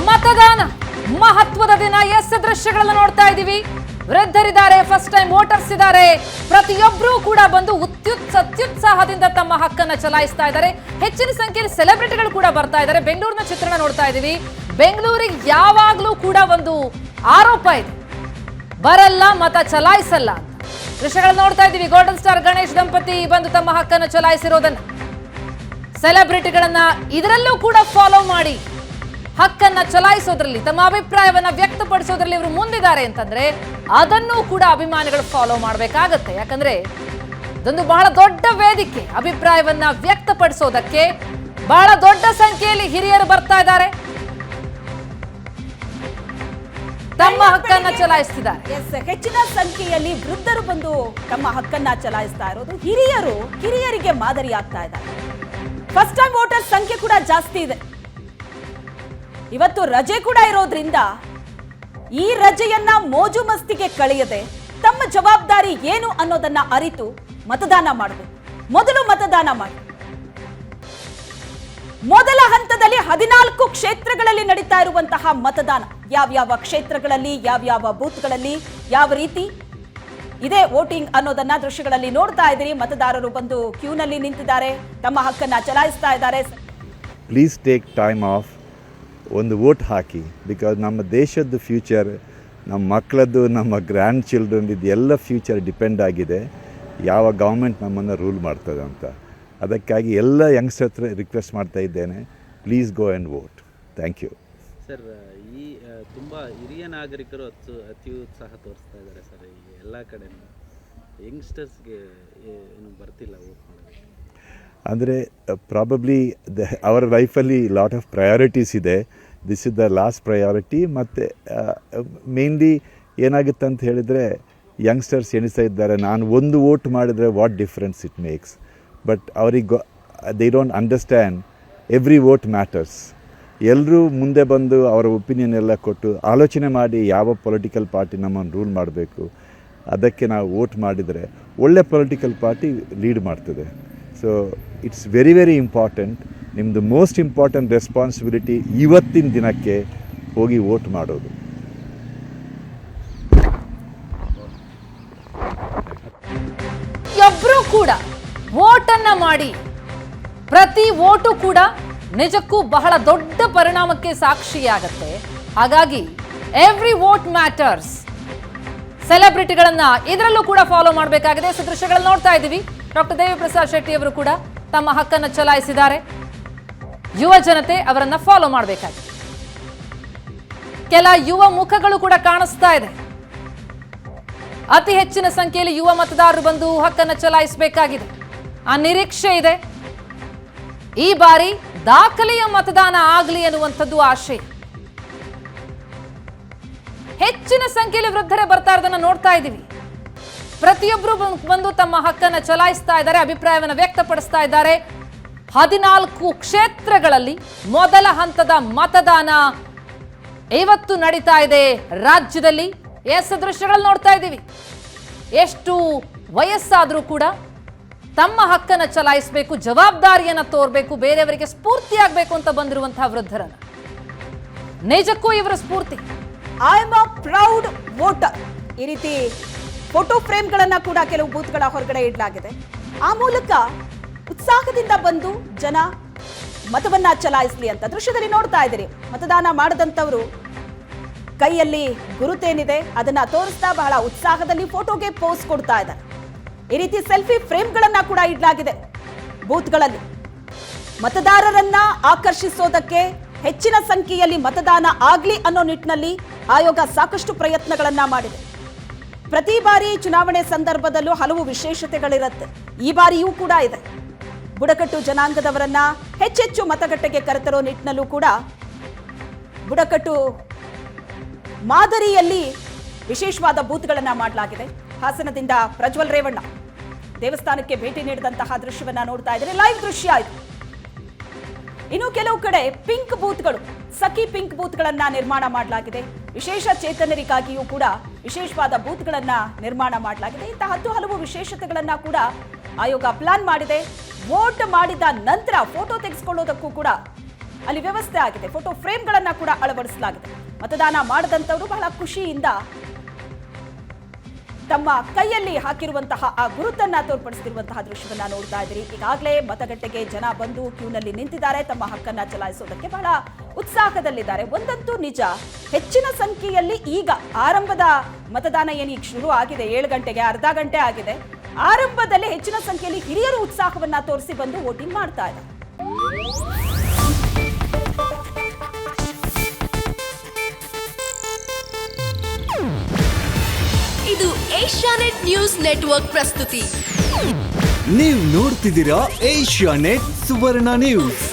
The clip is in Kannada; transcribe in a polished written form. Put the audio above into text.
ಮತದಾನ ಮಹತ್ವದ ದಿನ. ಎಸ್ ದೃಶ್ಯಗಳನ್ನು ನೋಡ್ತಾ ಇದ್ದೀವಿ. ವೃದ್ಧರಿದ್ದಾರೆ, ಫಸ್ಟ್ ಟೈಮ್ ವೋಟರ್ಸ್ ಇದ್ದಾರೆ. ಪ್ರತಿಯೊಬ್ಬರೂ ಕೂಡ ಬಂದು ಅತ್ಯುತ್ಸಾಹದಿಂದ ತಮ್ಮ ಹಕ್ಕನ್ನ ಚಲಾಯಿಸ್ತಾ ಇದ್ದಾರೆ. ಹೆಚ್ಚಿನ ಸಂಖ್ಯೆಯಲ್ಲಿ ಸೆಲೆಬ್ರಿಟಿಗಳು ಕೂಡ ಬರ್ತಾ ಇದ್ದಾರೆ. ಬೆಂಗಳೂರಿನ ಚಿತ್ರಣ ನೋಡ್ತಾ ಇದ್ದೀವಿ. ಬೆಂಗಳೂರಿಗೆ ಯಾವಾಗ್ಲೂ ಕೂಡ ಒಂದು ಆರೋಪ ಇದೆ, ಬರಲ್ಲ ಮತ ಚಲಾಯಿಸಲ್ಲ ಅಂತ. ದೃಶ್ಯಗಳನ್ನು ನೋಡ್ತಾ ಇದ್ದೀವಿ. ಗೋಲ್ಡನ್ ಸ್ಟಾರ್ ಗಣೇಶ್ ದಂಪತಿ ಬಂದು ತಮ್ಮ ಹಕ್ಕನ್ನು ಚಲಾಯಿಸಿರೋದನ್ನ, ಸೆಲೆಬ್ರಿಟಿಗಳನ್ನ ಇದರಲ್ಲೂ ಕೂಡ ಫಾಲೋ ಮಾಡಿ ಹಕ್ಕನ್ನ ಚಲಾಯಿಸೋದ್ರಲ್ಲಿ, ತಮ್ಮ ಅಭಿಪ್ರಾಯವನ್ನ ವ್ಯಕ್ತಪಡಿಸೋದ್ರಲ್ಲಿ ಇವರು ಮುಂದಿದ್ದಾರೆ ಅಂತಂದ್ರೆ ಅದನ್ನು ಕೂಡ ಅಭಿಮಾನಿಗಳು ಫಾಲೋ ಮಾಡಬೇಕಾಗತ್ತೆ. ಯಾಕಂದ್ರೆ ಇದೊಂದು ಬಹಳ ದೊಡ್ಡ ವೇದಿಕೆ. ಅಭಿಪ್ರಾಯವನ್ನ ವ್ಯಕ್ತಪಡಿಸೋದಕ್ಕೆ ಬಹಳ ದೊಡ್ಡ ಸಂಖ್ಯೆಯಲ್ಲಿ ಹಿರಿಯರು ಬರ್ತಾ ಇದ್ದಾರೆ, ತಮ್ಮ ಹಕ್ಕನ್ನ ಚಲಾಯಿಸ್ತಿದ್ದಾರೆ. ಹೆಚ್ಚಿನ ಸಂಖ್ಯೆಯಲ್ಲಿ ವೃದ್ಧರು ಬಂದು ತಮ್ಮ ಹಕ್ಕನ್ನ ಚಲಾಯಿಸ್ತಾ ಇರೋದು. ಕಿರಿಯರಿಗೆ ಮಾದರಿ ಆಗ್ತಾ ಇದ್ದಾರೆ. ಫಸ್ಟ್ ಟೈಮ್ ವೋಟರ್ ಸಂಖ್ಯೆ ಕೂಡ ಜಾಸ್ತಿ ಇದೆ. ಇವತ್ತು ರಜೆ ಕೂಡ ಇರೋದ್ರಿಂದ ಈ ರಜೆಯನ್ನ ಮೋಜು ಮಸ್ತಿಗೆ ಕಳೆಯದೆ ತಮ್ಮ ಜವಾಬ್ದಾರಿ ಏನು ಅನ್ನೋದನ್ನ ಅರಿತು ಮತದಾನ ಮಾಡಬೇಕು. ಮೊದಲು ಮತದಾನ ಮಾಡಿ. ಮೊದಲ ಹಂತದಲ್ಲಿ 14 ಕ್ಷೇತ್ರಗಳಲ್ಲಿ ನಡೀತಾ ಇರುವಂತಹ ಮತದಾನ, ಯಾವ್ಯಾವ ಕ್ಷೇತ್ರಗಳಲ್ಲಿ, ಯಾವ್ಯಾವ ಬೂತ್ಗಳಲ್ಲಿ ಯಾವ ರೀತಿ ಇದೇ ವೋಟಿಂಗ್ ಅನ್ನೋದನ್ನ ದೃಶ್ಯಗಳಲ್ಲಿ ನೋಡ್ತಾ ಇದ್ದೀರಿ. ಮತದಾರರು ಬಂದು ಕ್ಯೂನಲ್ಲಿ ನಿಂತಿದ್ದಾರೆ, ತಮ್ಮ ಹಕ್ಕನ್ನ ಚಲಾಯಿಸ್ತಾ ಇದ್ದಾರೆ. ಪ್ಲೀಸ್ ಟೇಕ್ ಟೈಮ್ ಆಫ್, ಒಂದು ವೋಟ್ ಹಾಕಿ. ಬಿಕಾಸ್ ನಮ್ಮ ದೇಶದ ಫ್ಯೂಚರ್, ನಮ್ಮ ಮಕ್ಕಳದ್ದು, ನಮ್ಮ ಗ್ರ್ಯಾಂಡ್ ಚಿಲ್ಡ್ರನ್ ಎಲ್ಲ ಫ್ಯೂಚರ್ ಡಿಪೆಂಡ್ ಆಗಿದೆ ಯಾವ ಗೌರ್ಮೆಂಟ್ ನಮ್ಮನ್ನು ರೂಲ್ ಮಾಡ್ತದೆ ಅಂತ. ಅದಕ್ಕಾಗಿ ಎಲ್ಲ ಯಂಗ್ಸ್ಟರ್ ಹತ್ರ ರಿಕ್ವೆಸ್ಟ್ ಮಾಡ್ತಾ ಇದ್ದೇನೆ, please go and vote. Thank you sir. ಈ ತುಂಬ ಹಿರಿಯ ನಾಗರಿಕರು ಅತಿ ಉತ್ಸಾಹ ತೋರಿಸ್ತಾ ಇದ್ದಾರೆ ಸರ್. ಈಗ ಎಲ್ಲ ಕಡೆ ಯಂಗ್ಸ್ಟರ್ಸ್ಗೆ ಏನು ಬರ್ತಿಲ್ಲ ವೋಟ್ ಮಾಡೋಕ್ಕೆ. ಅಂದರೆ ಪ್ರಾಬಬ್ಲಿ ಅವರ ಲೈಫಲ್ಲಿ ಲಾಟ್ ಆಫ್ ಪ್ರಯಾರಿಟೀಸ್ ಇದೆ. This is the last priority. ಮತ್ತು ಮೇನ್ಲಿ ಏನಾಗುತ್ತೆ ಅಂತ ಹೇಳಿದರೆ, ಯಂಗ್ಸ್ಟರ್ಸ್ ಎಣಿಸ್ತಾ ಇದ್ದಾರೆ, ನಾನು ಒಂದು ವೋಟ್ ಮಾಡಿದರೆ what difference it makes. But ಅವ್ರಿಗೆ they don't understand every vote matters. ಎಲ್ಲರೂ ಮುಂದೆ ಬಂದು ಅವರ ಒಪಿನಿಯನ್ ಎಲ್ಲ ಕೊಟ್ಟು ಆಲೋಚನೆ ಮಾಡಿ ಯಾವ ಪೊಲಿಟಿಕಲ್ ಪಾರ್ಟಿ ನಮ್ಮನ್ನು ರೂಲ್ ಮಾಡಬೇಕು, ಅದಕ್ಕೆ ನಾವು ವೋಟ್ ಮಾಡಿದರೆ ಒಳ್ಳೆ ಪೊಲಿಟಿಕಲ್ ಪಾರ್ಟಿ ಲೀಡ್ ಮಾಡ್ತದೆ. So it's very very important. ನಿಮ್ಮದು ಮೋಸ್ಟ್ ಇಂಪಾರ್ಟೆಂಟ್ ರೆಸ್ಪಾನ್ಸಿಬಿಲಿಟಿ ಇವತ್ತಿನ ದಿನಕ್ಕೆ ಹೋಗಿ ವೋಟ್ ಮಾಡೋದು. ಒಬ್ಬರು ಕೂಡ ವೋಟನ್ನ ಮಾಡಿ, ಪ್ರತಿ ವೋಟು ಕೂಡ ನಿಜಕ್ಕೂ ಬಹಳ ದೊಡ್ಡ ಪರಿಣಾಮಕ್ಕೆ ಸಾಕ್ಷಿಯಾಗತ್ತೆ. ಹಾಗಾಗಿ ಎವ್ರಿ ವೋಟ್ ಮ್ಯಾಟರ್ಸ್. ಸೆಲೆಬ್ರಿಟಿಗಳನ್ನ ಇದರಲ್ಲೂ ಕೂಡ ಫಾಲೋ ಮಾಡಬೇಕಾಗಿದೆ. ದೃಶ್ಯಗಳನ್ನು ನೋಡ್ತಾ ಇದ್ದೀವಿ. ಡಾಕ್ಟರ್ ದೇವಿ ಪ್ರಸಾದ್ ಶೆಟ್ಟಿ ಅವರು ಕೂಡ ತಮ್ಮ ಹಕ್ಕನ್ನು ಚಲಾಯಿಸಿದ್ದಾರೆ. ಯುವ ಜನತೆ ಅವರನ್ನ ಫಾಲೋ ಮಾಡಬೇಕಾಗಿದೆ. ಕೆಲ ಯುವ ಮುಖಗಳು ಕೂಡ ಕಾಣಿಸ್ತಾ ಇದೆ. ಅತಿ ಹೆಚ್ಚಿನ ಸಂಖ್ಯೆಯಲ್ಲಿ ಯುವ ಮತದಾರರು ಬಂದು ಹಕ್ಕನ್ನು ಚಲಾಯಿಸಬೇಕಾಗಿದೆ. ಆ ನಿರೀಕ್ಷೆ ಇದೆ. ಈ ಬಾರಿ ದಾಖಲೆಯ ಮತದಾನ ಆಗಲಿ ಎನ್ನುವಂಥದ್ದು ಆಶಯ. ಹೆಚ್ಚಿನ ಸಂಖ್ಯೆಯಲ್ಲಿ ವೃದ್ಧರೇ ಬರ್ತಾ ಇರೋದನ್ನ ನೋಡ್ತಾ ಇದ್ದೀವಿ. ಪ್ರತಿಯೊಬ್ಬರು ಬಂದು ತಮ್ಮ ಹಕ್ಕನ್ನು ಚಲಾಯಿಸ್ತಾ ಇದ್ದಾರೆ, ಅಭಿಪ್ರಾಯವನ್ನು ವ್ಯಕ್ತಪಡಿಸ್ತಾ ಇದ್ದಾರೆ. 14 ಕ್ಷೇತ್ರಗಳಲ್ಲಿ ಮೊದಲ ಹಂತದ ಮತದಾನ ಇವತ್ತು ನಡೀತಾ ಇದೆ ರಾಜ್ಯದಲ್ಲಿ. ಎಸ್ ದೃಶ್ಯಗಳಲ್ಲಿ ನೋಡ್ತಾ ಇದ್ದೀವಿ. ಎಷ್ಟು ವಯಸ್ಸಾದರೂ ಕೂಡ ತಮ್ಮ ಹಕ್ಕನ್ನು ಚಲಾಯಿಸಬೇಕು, ಜವಾಬ್ದಾರಿಯನ್ನು ತೋರಬೇಕು, ಬೇರೆಯವರಿಗೆ ಸ್ಫೂರ್ತಿಯಾಗಬೇಕು ಅಂತ ಬಂದಿರುವಂತಹ ವೃದ್ಧರನ್ನ. ನಿಜಕ್ಕೂ ಇವರ ಸ್ಫೂರ್ತಿ. I am a proud voter. ಈ ರೀತಿ ಫೋಟೋ ಫ್ರೇಮ್ಗಳನ್ನ ಕೂಡ ಕೆಲವು ಬೂತ್ಗಳ ಹೊರಗಡೆ ಇಡಲಾಗಿದೆ. ಆ ಮೂಲಕ ಉತ್ಸಾಹದಿಂದ ಬಂದು ಜನ ಮತವನ್ನ ಚಲಾಯಿಸಲಿ ಅಂತ ದೃಶ್ಯದಲ್ಲಿ ನೋಡ್ತಾ ಇದ್ದೀರಿ. ಮತದಾನ ಮಾಡದಂತವರು ಕೈಯಲ್ಲಿ ಗುರುತೇನಿದೆ ಅದನ್ನ ತೋರಿಸ್ತಾ ಬಹಳ ಉತ್ಸಾಹದಲ್ಲಿ ಫೋಟೋಗೆ ಪೋಸ್ ಕೊಡ್ತಾ ಇದ್ದಾರೆ. ಈ ರೀತಿ ಸೆಲ್ಫಿ ಫ್ರೇಮ್ಗಳನ್ನ ಕೂಡ ಇಡಲಾಗಿದೆ ಬೂತ್ಗಳಲ್ಲಿ. ಮತದಾರರನ್ನ ಆಕರ್ಷಿಸೋದಕ್ಕೆ, ಹೆಚ್ಚಿನ ಸಂಖ್ಯೆಯಲ್ಲಿ ಮತದಾನ ಆಗ್ಲಿ ಅನ್ನೋ ನಿಟ್ಟಿನಲ್ಲಿ ಆಯೋಗ ಸಾಕಷ್ಟು ಪ್ರಯತ್ನಗಳನ್ನ ಮಾಡಿದೆ. ಪ್ರತಿ ಬಾರಿ ಚುನಾವಣೆ ಸಂದರ್ಭದಲ್ಲೂ ಹಲವು ವಿಶೇಷತೆಗಳಿರುತ್ತೆ. ಈ ಬಾರಿಯೂ ಕೂಡ ಇದೆ. ಬುಡಕಟ್ಟು ಜನಾಂಗದವರನ್ನ ಹೆಚ್ಚೆಚ್ಚು ಮತಗಟ್ಟೆಗೆ ಕರೆತರೋ ನಿಟ್ಟಿನಲ್ಲೂ ಕೂಡ ಬುಡಕಟ್ಟು ಮಾದರಿಯಲ್ಲಿ ವಿಶೇಷವಾದ ಬೂತ್ಗಳನ್ನ ಮಾಡಲಾಗಿದೆ. ಹಾಸನದಿಂದ ಪ್ರಜ್ವಲ್ ರೇವಣ್ಣ ದೇವಸ್ಥಾನಕ್ಕೆ ಭೇಟಿ ನೀಡಿದಂತಹ ದೃಶ್ಯವನ್ನ ನೋಡ್ತಾ ಇದ್ದಾರೆ. ಲೈವ್ ದೃಶ್ಯ ಆಯಿತು. ಇನ್ನು ಕೆಲವು ಕಡೆ ಪಿಂಕ್ ಬೂತ್ಗಳು, ಸಖಿ ಪಿಂಕ್ ಬೂತ್ಗಳನ್ನ ನಿರ್ಮಾಣ ಮಾಡಲಾಗಿದೆ. ವಿಶೇಷ ಚೇತನರಿಗಾಗಿಯೂ ಕೂಡ ವಿಶೇಷವಾದ ಬೂತ್ಗಳನ್ನ ನಿರ್ಮಾಣ ಮಾಡಲಾಗಿದೆ. ಇಂತಹ ಹಲವು ವಿಶೇಷತೆಗಳನ್ನ ಕೂಡ ಆಯೋಗ ಪ್ಲಾನ್ ಮಾಡಿದೆ. ವೋಟ್ ಮಾಡಿದ ನಂತರ ಫೋಟೋ ತೆಗೆಸಿಕೊಳ್ಳೋದಕ್ಕೂ ಕೂಡ ಅಲ್ಲಿ ವ್ಯವಸ್ಥೆ ಆಗಿದೆ. ಫೋಟೋ ಫ್ರೇಮ್ಗಳನ್ನ ಕೂಡ ಅಳವಡಿಸಲಾಗಿದೆ. ಮತದಾನ ಮಾಡದಂತವರು ಬಹಳ ಖುಷಿಯಿಂದ ತಮ್ಮ ಕೈಯಲ್ಲಿ ಹಾಕಿರುವಂತಹ ಆ ಗುರುತನ್ನ ತೋರ್ಪಡಿಸುತ್ತಿರುವಂತಹ ದೃಶ್ಯವನ್ನ ನೋಡ್ತಾ ಇದ್ದೀರಿ. ಈಗಾಗಲೇ ಮತಗಟ್ಟೆಗೆ ಜನ ಬಂದು ಕ್ಯೂನಲ್ಲಿ ನಿಂತಿದ್ದಾರೆ. ತಮ್ಮ ಹಕ್ಕನ್ನ ಚಲಾಯಿಸೋದಕ್ಕೆ ಬಹಳ ಉತ್ಸಾಹದಲ್ಲಿದ್ದಾರೆ. ಒಂದಂತೂ ನಿಜ, ಹೆಚ್ಚಿನ ಸಂಖ್ಯೆಯಲ್ಲಿ ಈಗ ಆರಂಭದ ಮತದಾನ ಏನೀಗ ಶುರು ಆಗಿದೆ, 7 ಗಂಟೆಗೆ ಅರ್ಧ ಗಂಟೆ ಆಗಿದೆ. ಆರಂಭದಲ್ಲಿ ಹೆಚ್ಚಿನ ಸಂಖ್ಯೆಯಲ್ಲಿ ಹಿರಿಯರು ಉತ್ಸಾಹವನ್ನ ತೋರಿಸಿ ಬಂದು ವೋಟಿಂಗ್ ಮಾಡ್ತಾ ಇದ್ದಾರೆ. ಇದು ಏಷ್ಯಾನೆಟ್ ನ್ಯೂಸ್ ನೆಟ್ವರ್ಕ್ ಪ್ರಸ್ತುತಿ. ನೀವು ನೋಡ್ತಿದ್ದೀರಾ ಏಷ್ಯಾನೆಟ್ ಸುವರ್ಣ ನ್ಯೂಸ್.